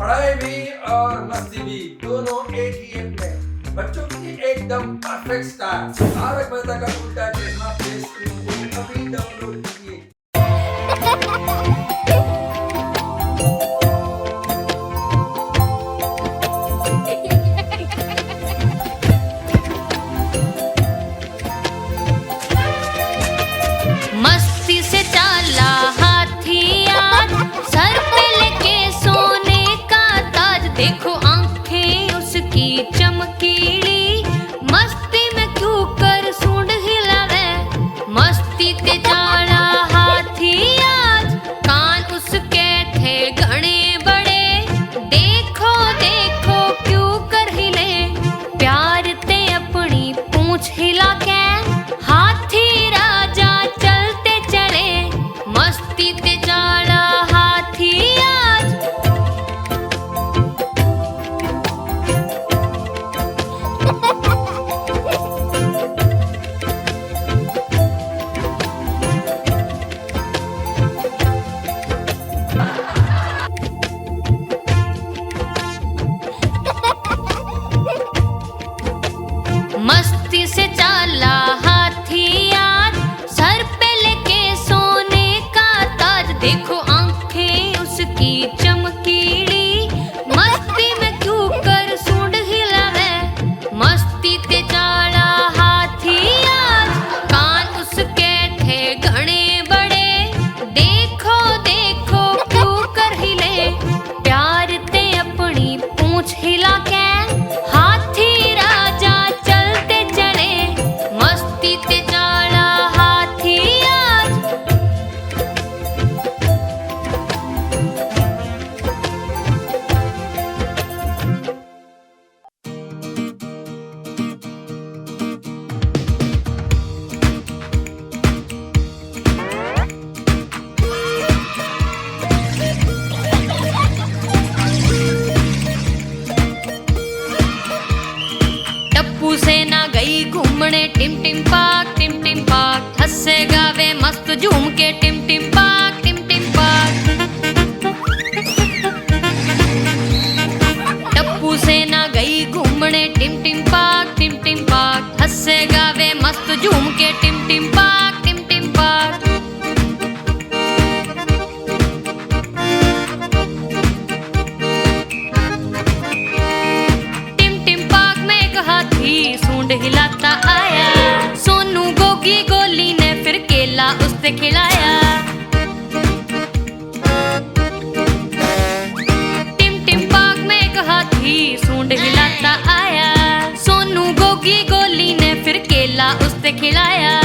पढ़ाई भी और मस्ती भी दोनों एक ही ऐप में। बच्चों की एकदम परफेक्ट स्टार तारक मेहता का उल्टा चश्मा प्ले स्टोर को अभी डाउनलोड कीजिए। मस्ती से चाला हाथी आज, सर पे लेके सोने का ताज। देखो आंखें उसकी चमकीली, मस्ती में क्यों कर सूंड हिलावे। मस्ती ते चाला हाथी आज, कान उसके थे घने बड़े। देखो देखो क्यों कर हिले, प्यार ते अपनी पूंछ हिला के। हाथी राजा चलते चले, मस्ती ते चाला हाथी आज। मस्ती से चाला हाथी आज, सर पे लेके सोने का ताज। देखो आंखें उसकी चमकीली, मस्ती में क्यों कर सूंड हिलावे। मस्ती ते चाला हाथी आज, कान उसके थे घने बड़े। देखो देखो क्यों कर हिले, प्यार ते अपनी पूंछ हिला के। हाथी राजा चलते चले, मस्ती ते चाला हाथी आज। टप्पू से ना गई घूमने टिम टिम पाक, टिम टिम पाक। हंसे गावे मस्त झूम के टिम टिम पाक, टिम टिम पाक। टप्पू से ना गई घूमने टिम टिम पाक, टिम टिम पाक। हंसे गावे मस्त झूम के टिम टिम पाक, टिम टिम पाक। टिम टिम पाक में एक हाथी सूंड हिलाता आया। सोनू गोगी गोली ने फिर केला उससे खिलाया। टिम टिम पाक में एक हाथी सूंड हिलाता आया। सोनू गोगी गोली ने फिर केला उससे खिलाया।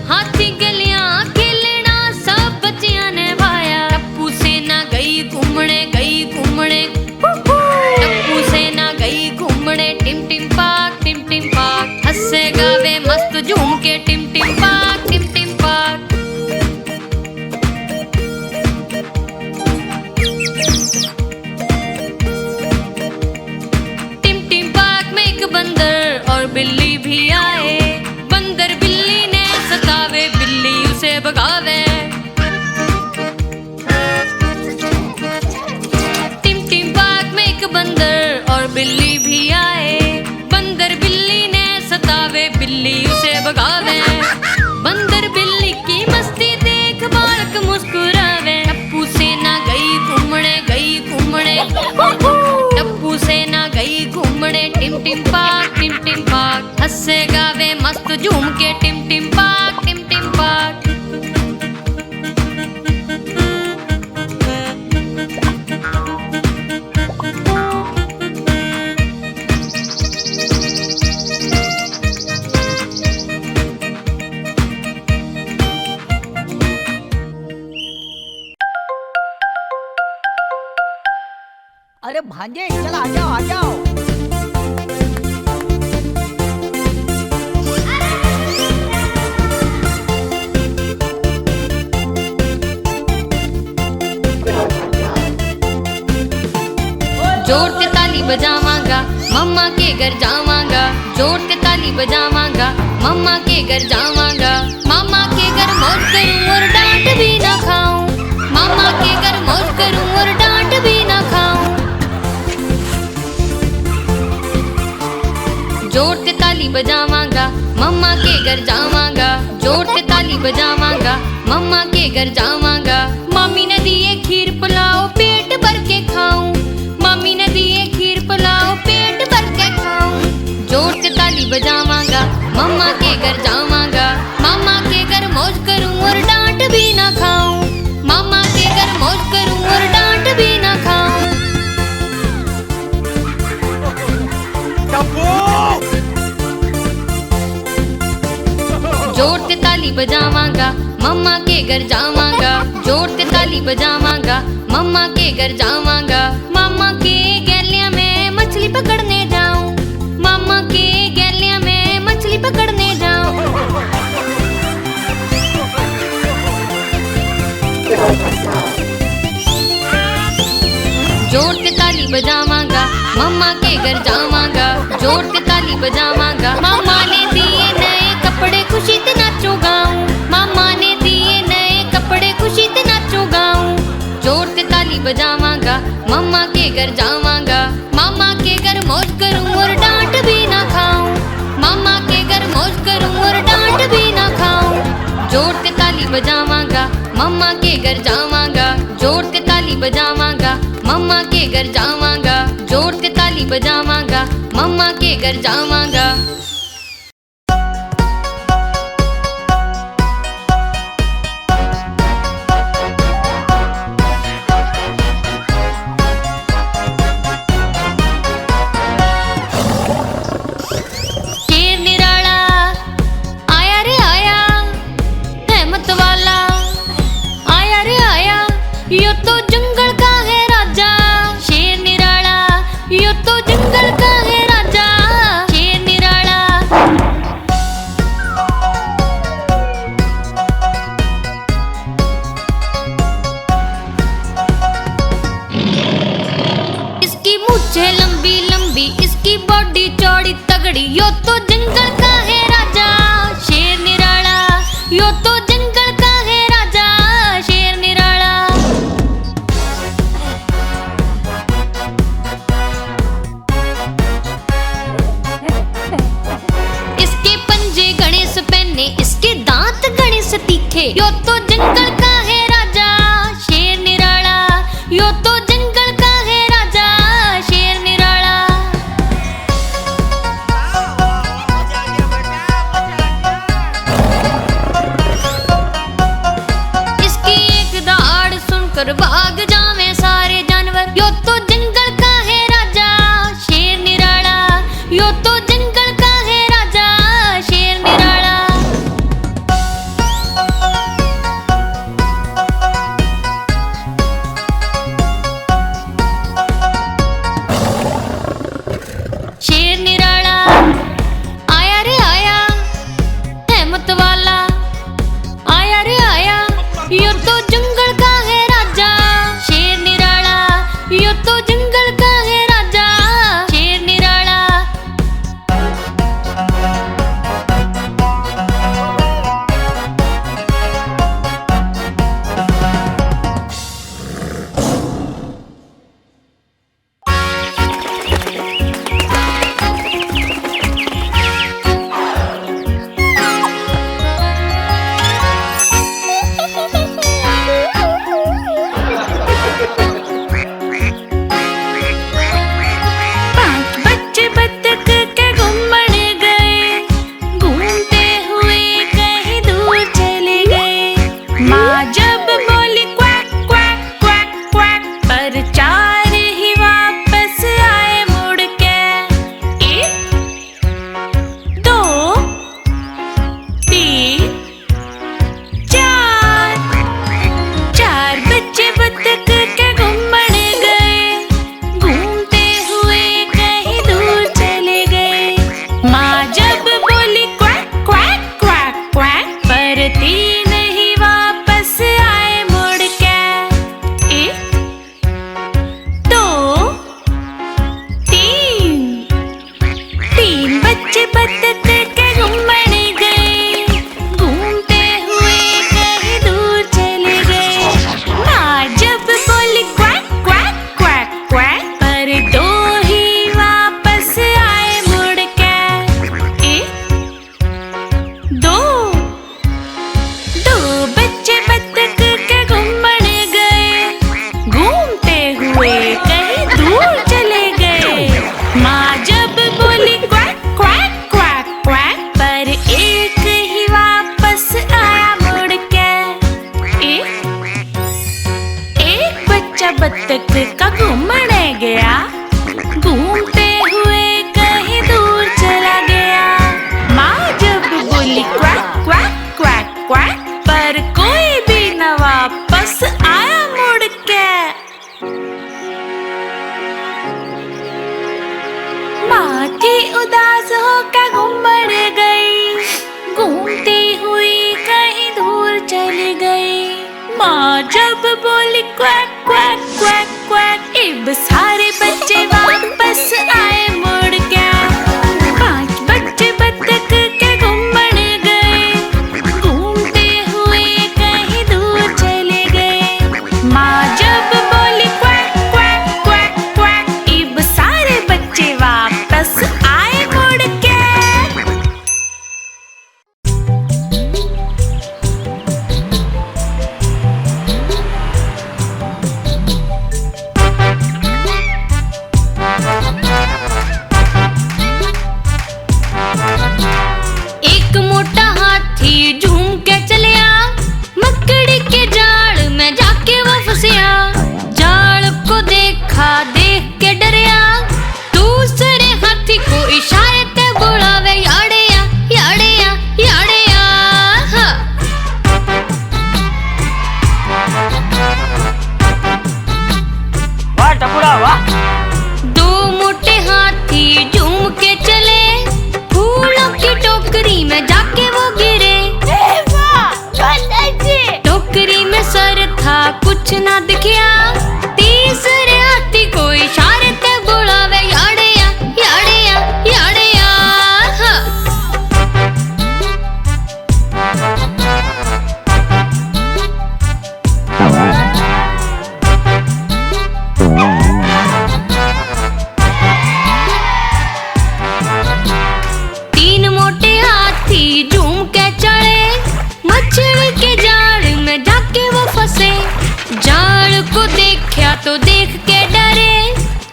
हाथी गलियां खेलना सब बच्चियां ने भाया। टप्पू से ना गई घूमने, गई घूमने। टप्पू से ना गई घूमने टिम टिम पाक, टिम टिम पाक। हंसे गावे मस्त झूम के टिम टिम पाक, टिम टिम पाक। टिम टिम पाक में एक बंदर और बिल्ली भी आए। बंदर बिल्ली ने सतावे, बिल्ली उसे भगावे। टिम टिम पाक में एक बंदर और बिल्ली भी आए। बंदर बिल्ली ने सतावे, बिल्ली उसे भगावे। बंदर बिल्ली की मस्ती देख बालक मुस्कुरावे। टप्पू से ना गई घूमने, गई घूमने। टप्पू से ना गई घूमने टिम टिम पाक, टिम टिम पाक। हंसे गावे मस्त झूम के टिम टिम पाक, टिम टिम पाक। अरे भांजे चल आ जाओ आ जाओ। जोर के ताली बजावांगा, मम्मा के घर जावांगा। जोर के ताली बजावांगा, मम्मा के घर जावांगा। मामा के घर मौज करूं और डांट भी ना खाऊं। मामा के घर मौज करूं और डांट भी ना खाऊं। ताली बजावांगा, मम्मा के घर जावांगा। जोर से ताली बजावांगा, मम्मा के घर जावांगा। मम्मी ने दिए खीर पुलाव, पेट भर के खाऊं। मम्मी ने दिए खीर पुलाव, पेट भर के खाऊं। जोर से ताली बजावांगा, मम्मा के घर जावांगा। मम्मा के घर मौज करूं और डांट भी ना खाऊं। मम्मा के घर मौज करूं और डांट भी ना खाऊं। जोर से ताली बजावांगा, मम्मा के घर जावांगा। जोर से ताली बजावांगा, मम्मा के घर जावांगा। मम्मा के गैलिया में मछली पकड़ने जाऊं। मम्मा के गैलिया में मछली पकड़ने जाऊं। जोर से ताली बजावांगा, मम्मा के घर जावांगा। जोर से ताली बजावांगा। मम्मा ने दिए नए कपड़े, खुशी से नाचो गाऊं। मम्मा ने दिए नए कपड़े, खुशी से नाचो गाऊं। जोर से ताली बजावांगा, मम्मा के घर जावांगा। मम्मा के घर मौज करूं और डांट भी ना खाऊं। मम्मा के घर मौज करूं और डांट भी ना खाऊं। जोर से ताली बजावांगा, मम्मा के घर जावांगा। जोर से ताली बजावांगा, मम्मा के घर जावांगा। जोर से ताली बजावांगा, मम्मा के घर जावांगा। शेर निराला आया रे आया, रहमत वाला आया रे आया। यो तो जंगल का है राजा, शेर निराला। यो तो जंगल का है राजा, शेर निराला। इसकी मूछें लंबी लंबी, इसकी बॉडी चौड़ी तगड़ी। यो तो जंगल का है राजा, शेर निराला। यो तो जंगल का है राजा, शेर निराला। इसके पंजे गणेश पहने, इसके दांत गणेश तीखे। यो तो जंगल का है राजा, शेर निराला। यो तो जंगल का है राजा, शेर निराला। इसकी एक दहाड़ सुनकर भाग जावे सारे जानवर। यो तो जंगल का है राजा, शेर निराला। यो तो जंगल का है राजा, शेर निराला। शेर निराला आया रे आया, रहमत वाला आया रे आया। यो तो जंगल का है राजा, शेर बच्चा बत्तख का घूमने गया, घूमते हुए कहीं दूर चला गया। माँ जब बोली क्वैक क्वैक क्वैक क्वैक, पर कोई भी न वापस आया मुड़ के। माँ थी उदास होकर घूमने गई, घूमती हुई कहीं दूर चली गई। माँ जब बोली क्वैक क्वैक क्वैक क्वैक, इब सारे बच्चे वापस आए मुड़ के। 5 बच्चे बत्तख के घूमने गए, घूमते हुए कहीं दूर चले गए। माँ जब बोली क्वैक क्वैक क्वैक क्वैक, इब सारे बच्चे वापस आए मुड़ के। एक मोटा हाथी झूम के चलिया, मकड़ी के जाल में जाके वो फंसिया। जाल को देखा, देख के डरिया, दूसरे हाथी को इशारे ते बुलावे, याड़िया याड़िया याड़िया। हाँ। वाह टपुरा वाह। 2 मोटे हाथी झूम के चले, फूलों की टोकरी में जाके वो गिरे। टोकरी में सर था, कुछ ना दिखिया, तीसरे हाथी को इशारे ते बुलावे, याड़िया याड़िया याड़िया। हाँ। 3 मोटे हाथी झूम के चढ़े, मछली के जाल में जाके वो फंसे। जाल को देखा तो देख के डरे,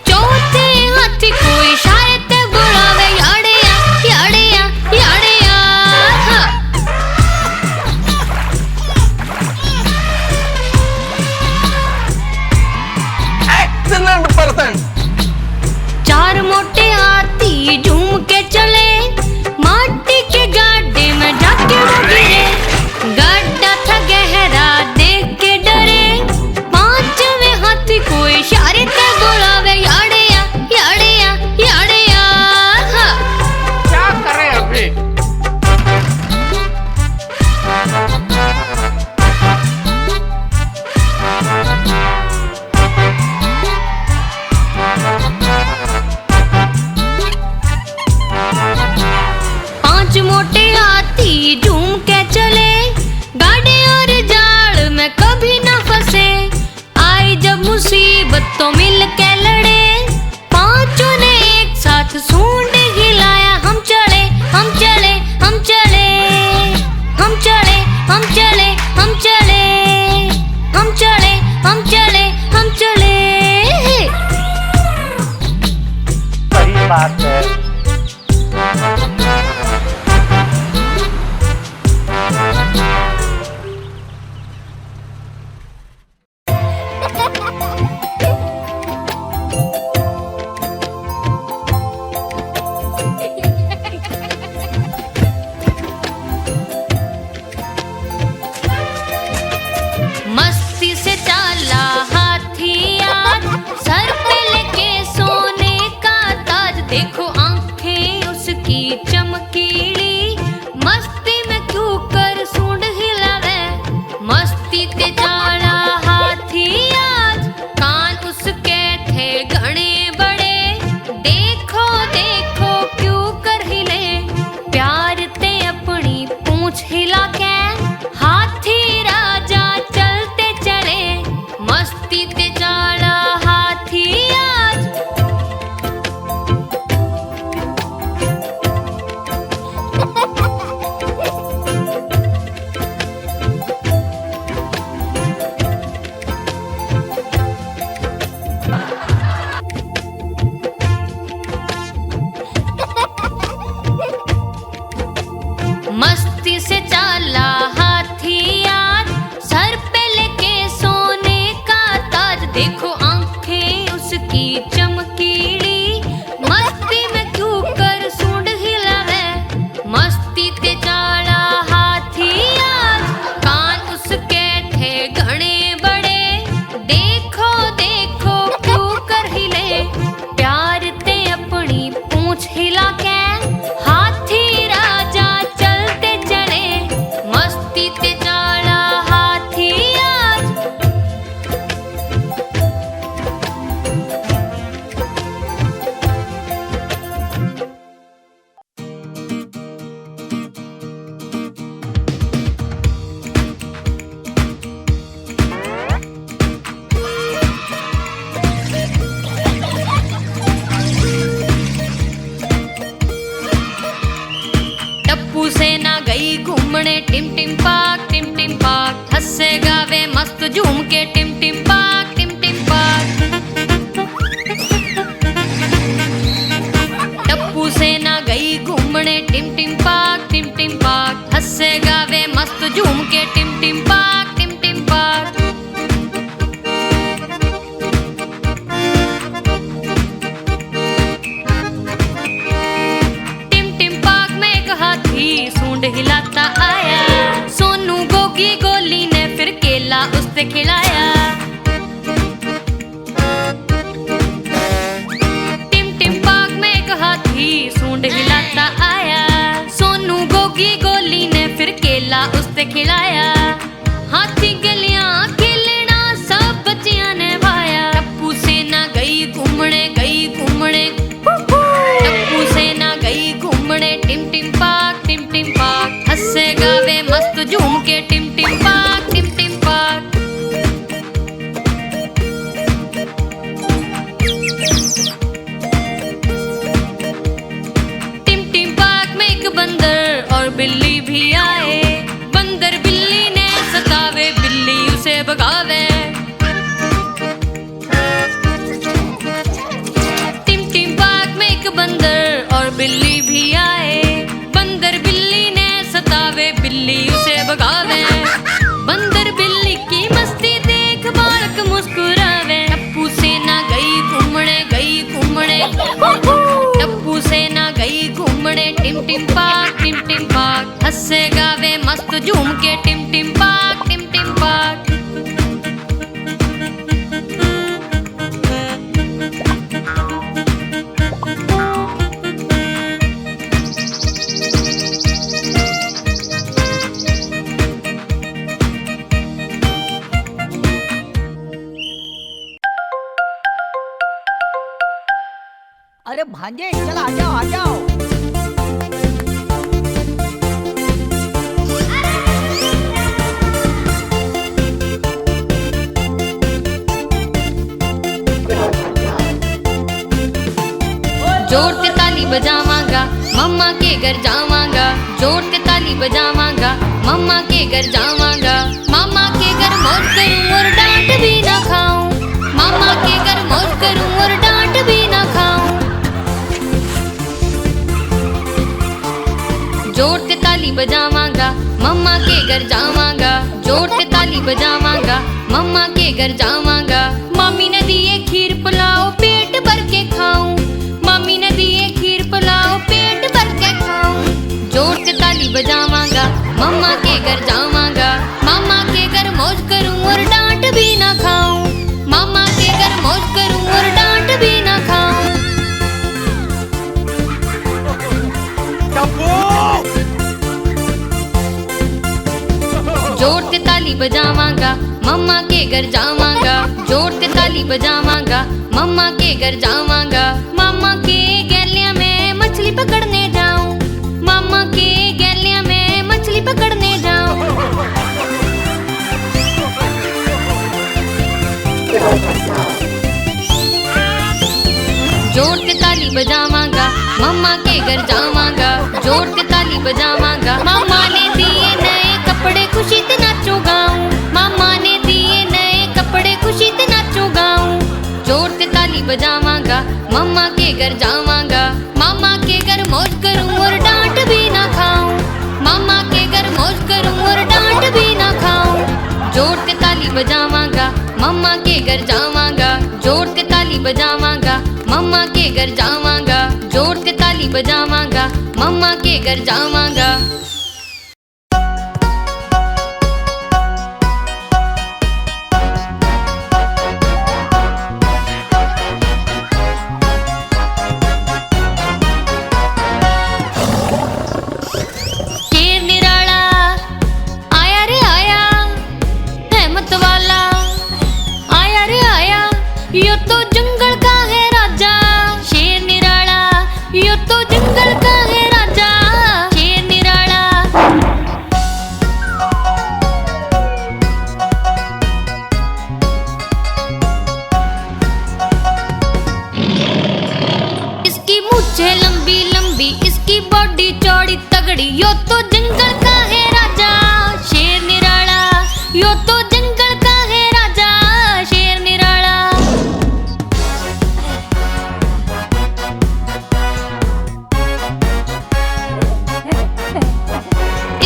चौथे हाथी को इशारे ते बुलावे, याड़िया याड़िया याड़िया। हाँ। Excellent person. 4 मोटे हाथी झूम के चले, माटी के गड्ढे में जाके वो गिरे। गड्ढा था गहरा, देख के डरे, 5वें हाथी को इशारे ते बुलावे, याड़िया याड़िया याड़िया। हाँ। क्या करें अभी? पांच मोटे हाथी झूम के चले, गाड़े और जाल में कभी न फंसे। आई जब मुसीबत तो मिल के लड़े, पांचों ने एक साथ सूंड हिलाया। हम चले हम चले हम चले, हम चले हम चले हम चले, हम चले हम चले हम चले। सही बात है। मस्ती से चाला हाथी आज, सर पे लेके सोने का ताज। देखो आंखें उसकी चमकीली, मस्ती में क्यों कर सूंड हिलावे। मस्ती ते चाला हाथी आज, कान उसके थे घने बड़े। देखो देखो क्यों कर हिले, प्यार ते अपनी पूंछ हिला के। हाथी राजा चलते चले, मस्ती ते चाला हाथी आज। मस्ती से चाला हाथी आज, सर पे लेके सोने का ताज। गई घूमने टिम टिम पाक हंसे गावे मस्त झूम के टिम टिम पाक टप्पू सेना गई घूमने टिम टिम पाक हंसे गावे मस्त झूम के टिम टिम पाक सूंड हिलाता आया सोनू गोगी गोली ने फिर केला उससे खिलाया टिम टिम पाक में एक हाथी सूंड हिलाता आया सोनू गोगी गोली ने फिर केला उससे खिलाया हाथी गलियां खेलना सब बच्चियां ने भाया टप्पू सेना गई घूमने टप्पू सेना गई घूमने टिम टिम पाक हंसे गावे मस्त झूम के टिम टिम पाक टिम टिम पाक में एक बंदर और बिल्ली भी आए बंदर बिल्ली ने सतावे बिल्ली उसे भगावे टिम टिम पाक में एक बंदर और बिल्ली भी आए बंदर बिल्ली ने सतावे बिल्ली उसे भगावे बंदर बिल्ली की मस्ती देख बालक मुस्कुरावे टप्पू सेना गई घूमने टप्पू सेना गई घूमने टिम टिम पाक हंसे गावे मस्त झूम के टिम टिम पाक अरे भांजे चल आ जाओ जोर से ताली बजावांगा मम्मा के घर जावांगा जोर से ताली बजावांगा मम्मा के घर जावांगा मामा के घर मौज करूं और डांट भी ना खाऊं मामा के घर मौज करूं और डांट भी ना खाऊं जोर से ताली बजावांगा मम्मा के घर जावांगा जोर से ताली बजावांगा मम्मा के घर जावांगा मम्मी ने दिए खीर पुलाव पेट भर के खाऊं मम्मी ने दिए खीर पुलाव पेट भर के खाऊं जोर से ताली बजावांगा मम्मा के घर जावांगा मामा के घर मौज करूं और डांट भी ना खाऊं मामा के घर मौज करूं और डांट भी ना खाऊं जोर से ताली बजावांगा मम्मा के घर जावांगा जोर से ताली बजावांगा मम्मा के घर जावांगा मामा के गैलिया में मछली पकड़ने जाऊं मामा के गैलिया में मछली पकड़ने जाऊं जोर से ताली बजावांगा मम्मा के घर जावांगा जोर से ताली बजावांगा मामा ने दिए नए कपड़े खुशी से नाचूं गाऊं मामा ने दिए नए कपड़े खुशी से नाचूं गाऊं जोर से ताली बजावांगा मम्मा के घर जावांगा मामा के घर मौज करूं और डांट भी ना खाऊं मामा के घर मौज करूं और डांट भी ना खाऊं जोर से ताली बजावांगा मम्मा के घर जावांगा जोर से ताली बजावांगा मम्मा के घर जावांगा जोर से ताली बजावांगा मम्मा के घर जावांगा यो तो जंगल का है राजा शेर निराला यो तो जंगल का है राजा शेर निराला इसकी मूंछें लंबी लंबी इसकी बॉडी चौड़ी तगड़ी पगड़ी, यो तो जंगल का है राजा शेर निराला, यो तो जंगल का है राजा शेर निराला।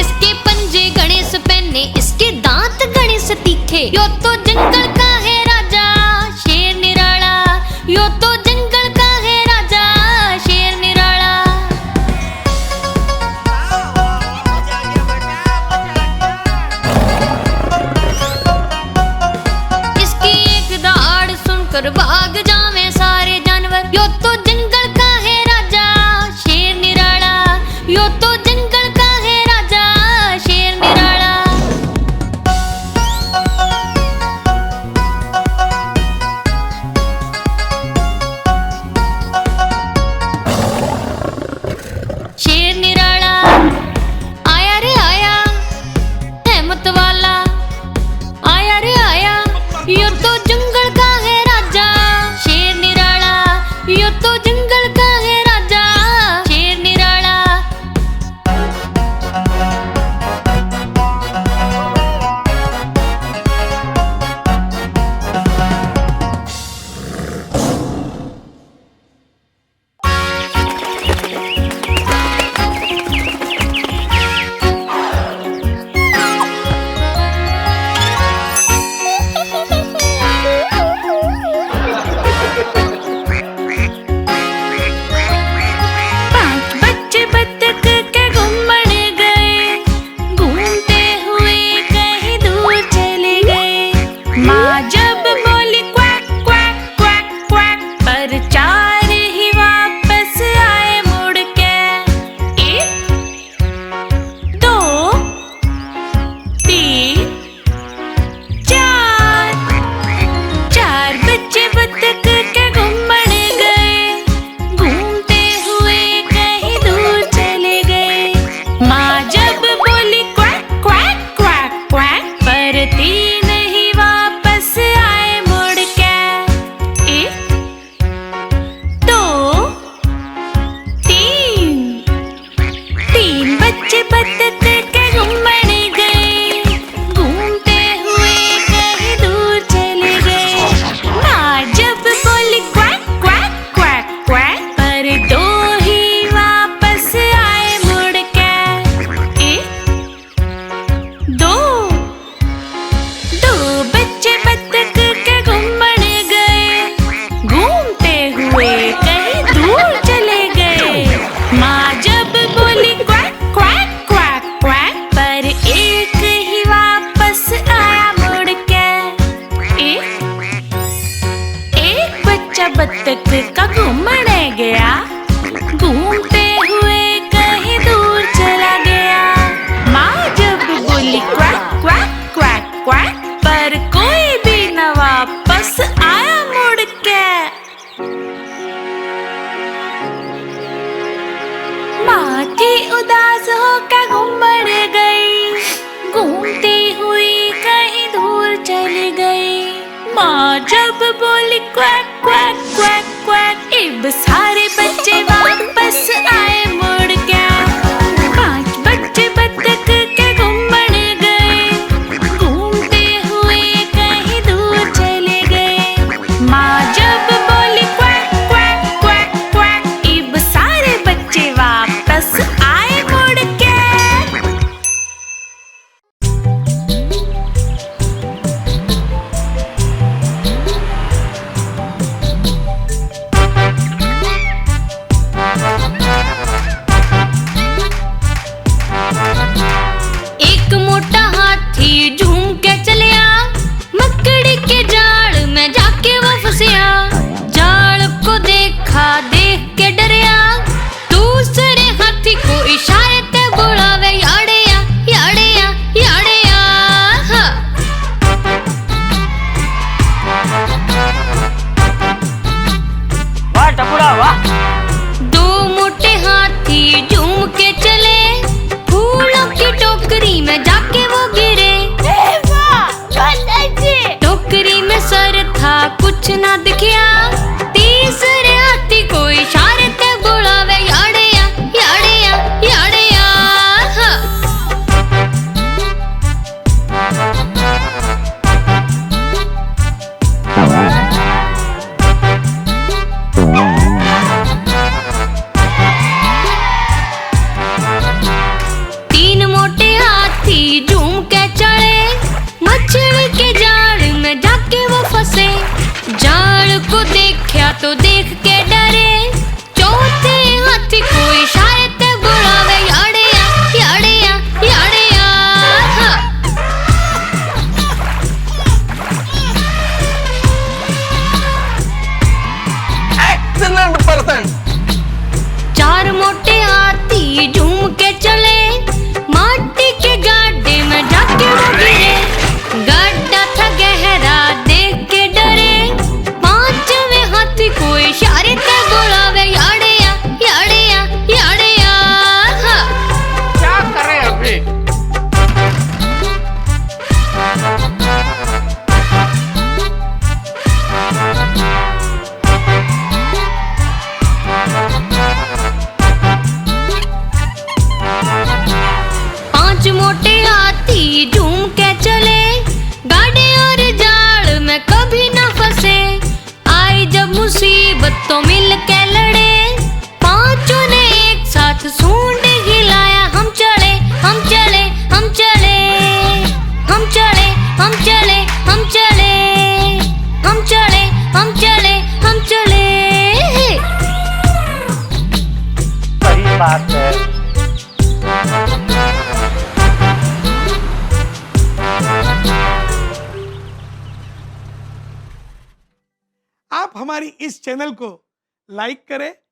इसके पंजे गणेश पहने, इसके दांत गणेश तीखे, यो तो जंगल का है राजा शेर निराला, यो तो जंगल का है राजा शेर निराला। इसकी एक दहाड़ सुनकर भाग जावे सारे जानवर, यो तो जंगल का है राजा शेर निराला, यो तो जंगल का है राजा शेर निराला। शेर निराला आया रे आया, हिम्मत वाला आया रे आया, यो तो जंगल का है राजा शेर निराला, यो तो जंगल का है राजा शेर निराला। पांच बच्चे बत्तख के घूमने गए, घूमते हुए कहीं दूर चले गए। माँ जब बोली क्वैक क्वैक क्वैक क्वैक, पर चार ही वापस आए मुड़ के। एक, दो, तीन, चार। चार बच्चे बत्तख के घूमने गए, घूमते हुए कहीं दूर चले गए। माँ जब बोली क्वैक क्वैक क्वैक क्वैक, पर तीन ही वापस आए मुड़ के। एक, दो, तीन। तीन बच्चे बत्तख के घूमने गए, घूमते हुए कहीं दूर चले गए। माँ जब बोली क्वैक क्वैक क्वैक क्वैक, पर दो ही वापस आए मुड़ के। एक, दो। दो बच्चे बत्तख के घूमने गए, घूमते हुए कहीं दूर चले गए। माँ जब बोली क्वैक क्वैक क्वैक क्वैक, पर एक ही वापस आया मुड़ के। एक बच्चा बत्तख का घूमने गया, घूमते हुए कहीं दूर चला गया। माँ जब बोली क्वैक क्वैक क्वैक क्वैक, पर कोई भी न वापस आया मुड़ के। माँ थी उदास होकर घूमने गई, घूमती हुई कहीं दूर चली गई। माँ जब बोली क्वैक क्वैक क्वैक क्वैक, इब सारे बच्चे वापस आए मुड़ के। पांच बच्चे बत्तख के घूमने गए, घूमते हुए कहीं दूर चले गए। माँ जब बोली क्वैक क्वैक क्वैक क्वैक, इब सारे बच्चे वापस आए मुड़ के। एक मोटा हाथी झूम के चलिया, मकड़ी के जाल में जाके वो फंसिया। जाल को देखा, देख के डरिया, दूसरे हाथी को इशारे ते बुलावे, याड़िया याड़िया याड़िया। वाह टपुड़ा वाह। दो मोटे हाथी झूम के चले, फूलों की टोकरी में जाके वो गिरे। टोकरी में सर था, कुछ ना दिखिया, तीसरे हाथी को इशारे ते बुलावे, याड़िया याड़िया याड़िया। हम चले हम चले। सही बात है। आप हमारी इस चैनल को लाइक करें,